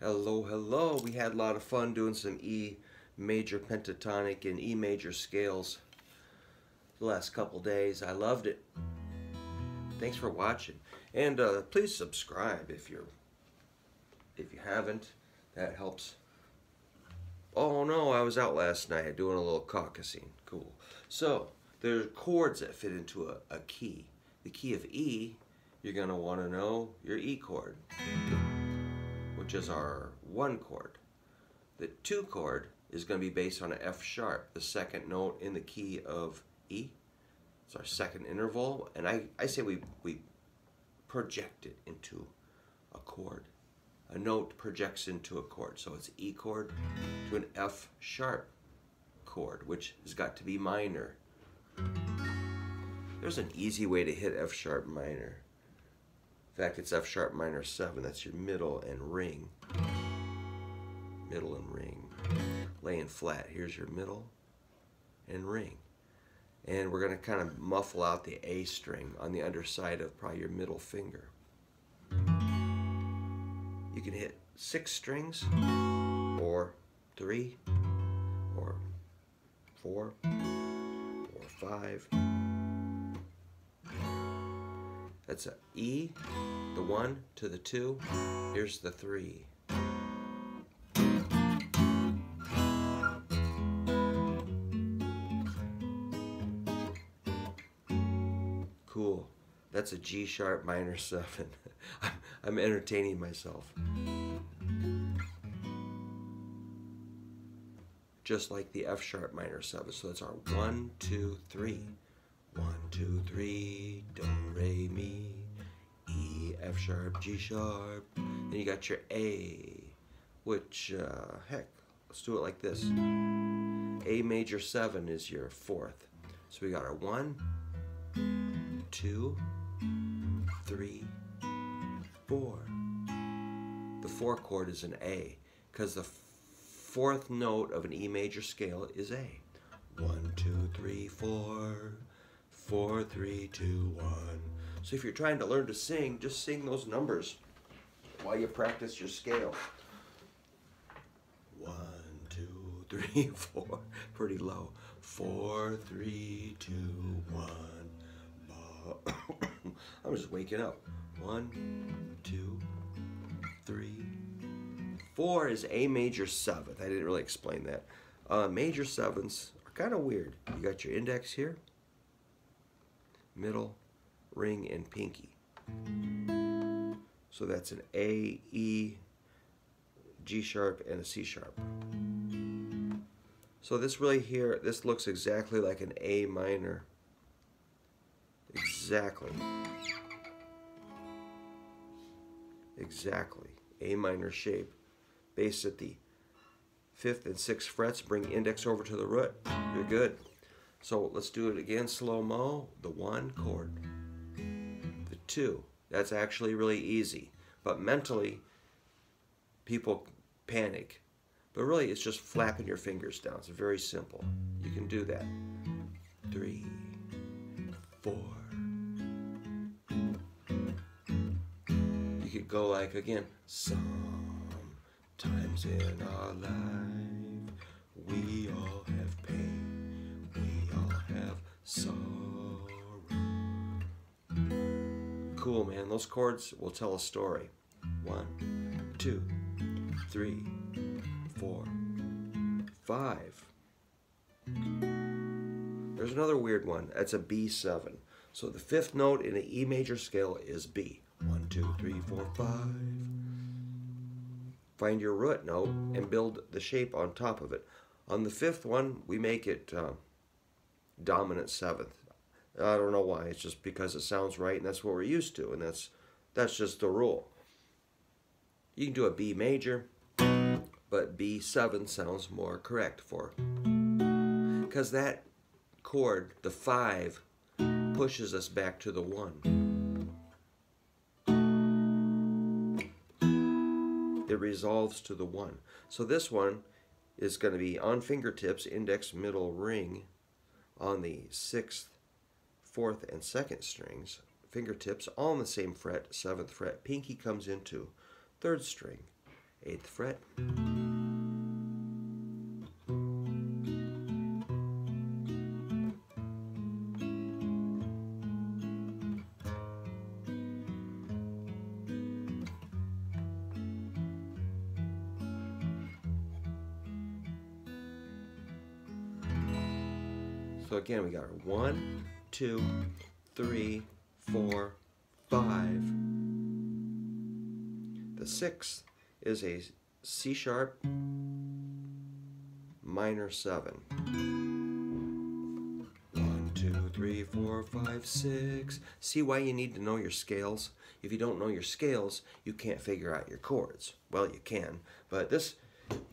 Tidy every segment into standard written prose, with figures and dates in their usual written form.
Hello, hello. We had a lot of fun doing some E major pentatonic and E major scales the last couple days. I loved it. Thanks for watching. And please subscribe if you haven't. That helps. Oh no, I was out last night doing a little caucusing. Cool. So, there's chords that fit into a key. The key of E, you're going to want to know your E chord, which is our 1 chord. The 2 chord is going to be based on an F sharp, the second note in the key of E. It's our second interval, and I say we project it into a chord. A note projects into a chord, so it's E chord to an F sharp chord, which has got to be minor. There's an easy way to hit F sharp minor. In fact, it's F sharp minor 7. That's your middle and ring. Middle and ring. Laying flat. Here's your middle and ring. And we're going to kind of muffle out the A string on the underside of probably your middle finger. You can hit 6 strings, or 3, or 4, or 5. That's a E, the 1 to the 2. Here's the 3. Cool. That's a G sharp minor 7. I'm entertaining myself. Just like the F sharp minor 7. So that's our 1, 2, 3. 1, 2, 3, do, re, mi, E, F sharp, G sharp. Then you got your A, which, heck, let's do it like this. A major 7 is your 4th. So we got our 1, 2, 3, 4. The 4 chord is an A, because the 4th note of an E major scale is A. 1, 2, 3, 4. 4, 3, 2, 1. So if you're trying to learn to sing, just sing those numbers while you practice your scale. 1, 2, 3, 4. Pretty low. 4, 3, 2, 1. I'm just waking up. 1, 2, 3, 4 is A major 7th. I didn't really explain that. Major 7ths are kind of weird. You got your index here, middle, ring, and pinky. So that's an A, E, G sharp, and a C sharp. So this really here, this looks exactly like an A minor. Exactly. Exactly. A minor shape. Based at the 5th and 6th frets, bring index over to the root. You're good. So let's do it again, slow-mo. The 1 chord. The 2. That's actually really easy. But mentally, people panic. But really, it's just flapping your fingers down. It's very simple. You can do that. 3, 4. You could go like, again, sometimes in our life, we all have pain. We all have sorrow. Cool, man. Those chords will tell a story. 1, 2, 3, 4, 5. There's another weird one. That's a B7. So the 5th note in an E major scale is B. 1, 2, 3, 4, 5. Find your root note and build the shape on top of it. On the 5th one, we make it dominant 7th. I don't know why. It's just because it sounds right, and that's what we're used to, and that's just the rule. You can do a B major, but B7 sounds more correct for, because that chord, the 5, pushes us back to the 1. It resolves to the 1. So this one is going to be on fingertips, index, middle, ring, on the 6th, 4th, and 2nd strings. Fingertips all on the same fret, 7th fret. Pinky comes into 3rd string. 8th fret. So again, we got our 1, 2, 3, 4, 5. The 6th is a C sharp minor 7. 1, 2, 3, 4, 5, 6. See why you need to know your scales? If you don't know your scales, you can't figure out your chords. Well, you can, but this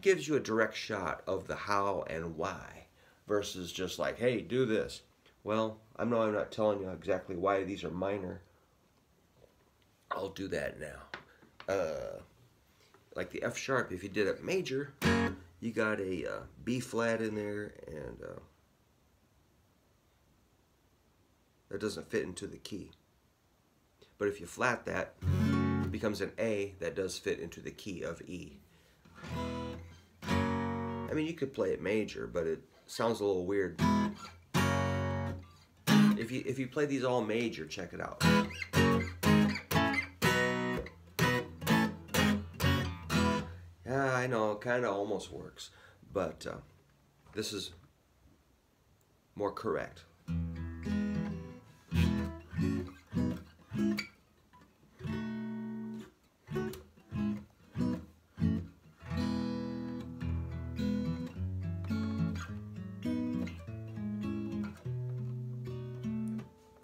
gives you a direct shot of the how and why versus just like, hey, do this. Well, I'm not telling you exactly why these are minor. I'll do that now. Like the F sharp, if you did it major, you got a B flat in there, and that doesn't fit into the key. But if you flat that, it becomes an A that does fit into the key of E. I mean, you could play it major, but it sounds a little weird. If you play these all major, check it out. Yeah, I know, it kind of almost works, but this is more correct.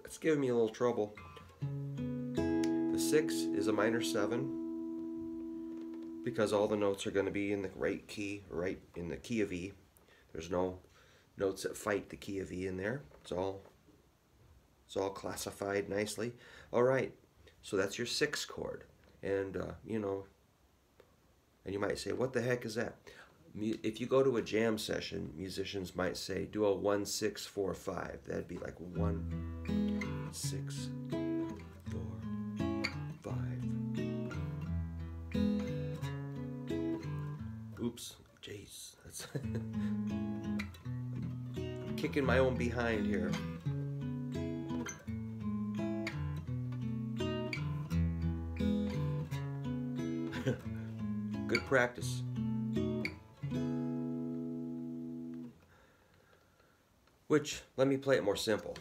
It's giving me a little trouble. The 6 is a minor 7 because all the notes are going to be in the right key, right in the key of E. There's no notes that fight the key of E in there. It's all classified nicely. All right, so that's your 6th chord, and you know, and you might say, what the heck is that? If you go to a jam session, musicians might say, do a 1, 6, 4, 5. That'd be like 1, 6, 4, 5. Oops, jeez, that's I'm kicking my own behind here. Good practice. Which, let me play it more simple.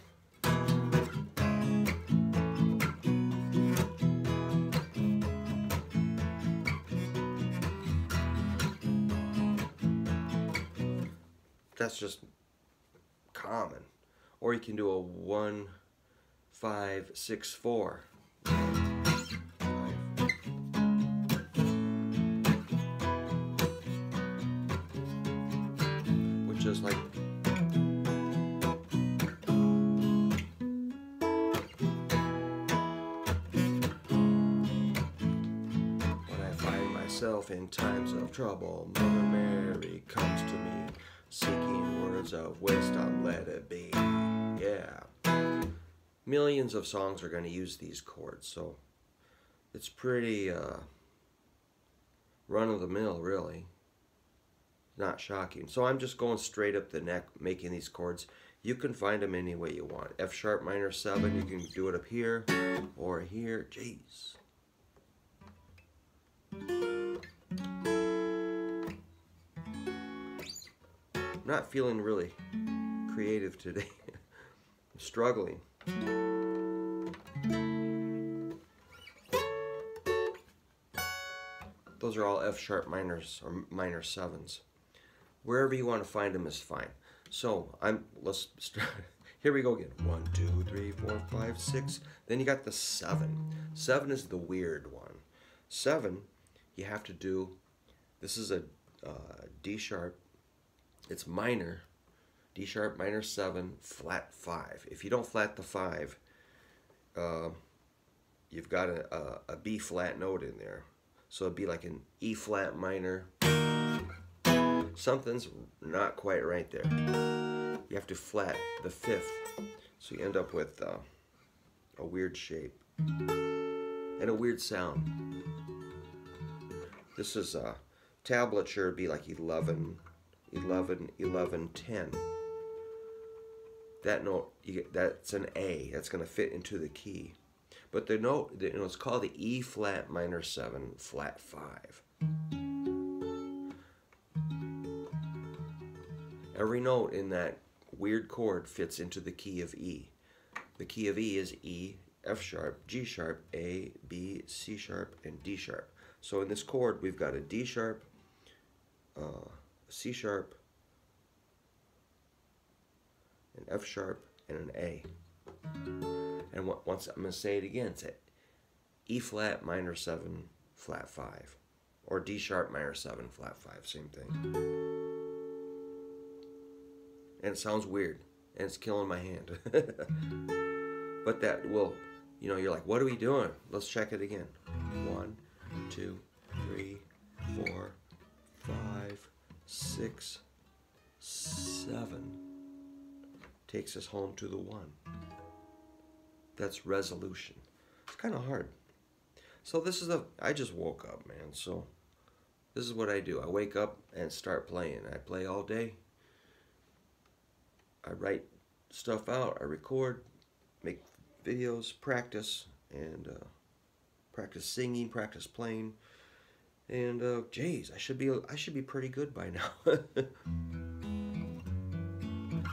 That's just common. Or you can do a 1, 5, 6, 4. Which is like in times of trouble, Mother Mary comes to me, seeking words of wisdom, let it be. Yeah. Millions of songs are going to use these chords, so it's pretty run-of-the-mill, really. Not shocking. So I'm just going straight up the neck, making these chords. You can find them any way you want. F sharp minor 7, you can do it up here or here. Jeez. I'm not feeling really creative today. I'm struggling. Those are all F sharp minors or minor 7s. Wherever you want to find them is fine. So let's start. Here we go again. 1, 2, 3, 4, 5, 6. Then you got the 7. 7 is the weird one. 7, you have to do. This is a D sharp. It's minor, D sharp minor 7, flat 5. If you don't flat the 5, you've got a B flat note in there. So it'd be like an E flat minor. Something's not quite right there. You have to flat the 5th, so you end up with a weird shape and a weird sound. This is tablature, would be like 11, 11, 11, 10. That note, that's an A. That's going to fit into the key. But the note, it's called the E flat minor 7 flat 5. Every note in that weird chord fits into the key of E. The key of E is E, F sharp, G sharp, A, B, C sharp, and D sharp. So in this chord, we've got a D sharp, C sharp, an F sharp, and an A. And once I'm going to say it again, it's a E flat minor 7 flat 5, or D sharp minor 7 flat 5, same thing. And it sounds weird, and it's killing my hand. But that will, you're like, what are we doing? Let's check it again. 1, 2, 3, 4, 5, 6, 7. Takes us home to the 1. That's resolution. It's kind of hard. So this is I just woke up, man. So this is what I do. I wake up and start playing. I play all day. I write stuff out. I record, make videos, practice, and practice singing, practice playing. And geez, I should be pretty good by now.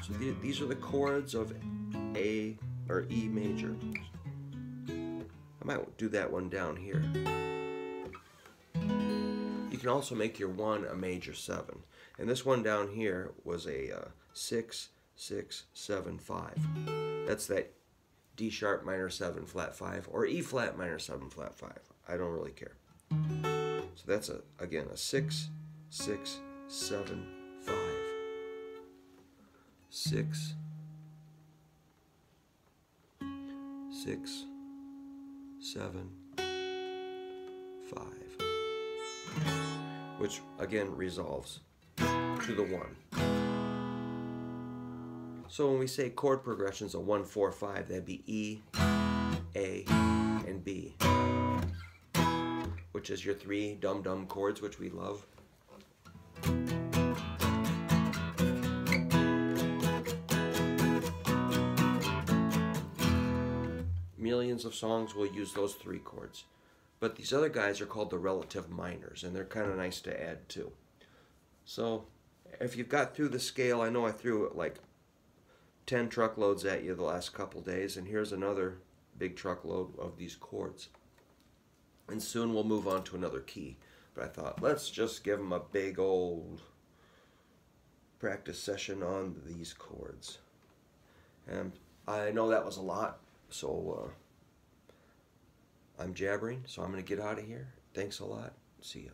So these are the chords of A or E major. I might do that one down here. You can also make your 1 a major 7. And this one down here was a 6, 6, 7, 5. That's that D sharp minor 7 flat 5 or E flat minor 7 flat 5. I don't really care. So that's again a 6, 6, 7, 5. 6, 6, 7, 5, which again resolves to the 1. So when we say chord progressions of 1, 4, 5, that'd be E, A, and B, which is your 3 dum-dum chords, which we love. Millions of songs will use those 3 chords. But these other guys are called the relative minors, and they're kind of nice to add too. So if you've got through the scale, I know I threw like 10 truckloads at you the last couple days, and here's another big truckload of these chords. And soon we'll move on to another key. But I thought, let's just give them a big old practice session on these chords. And I know that was a lot, so I'm jabbering, so I'm going to get out of here. Thanks a lot. See ya.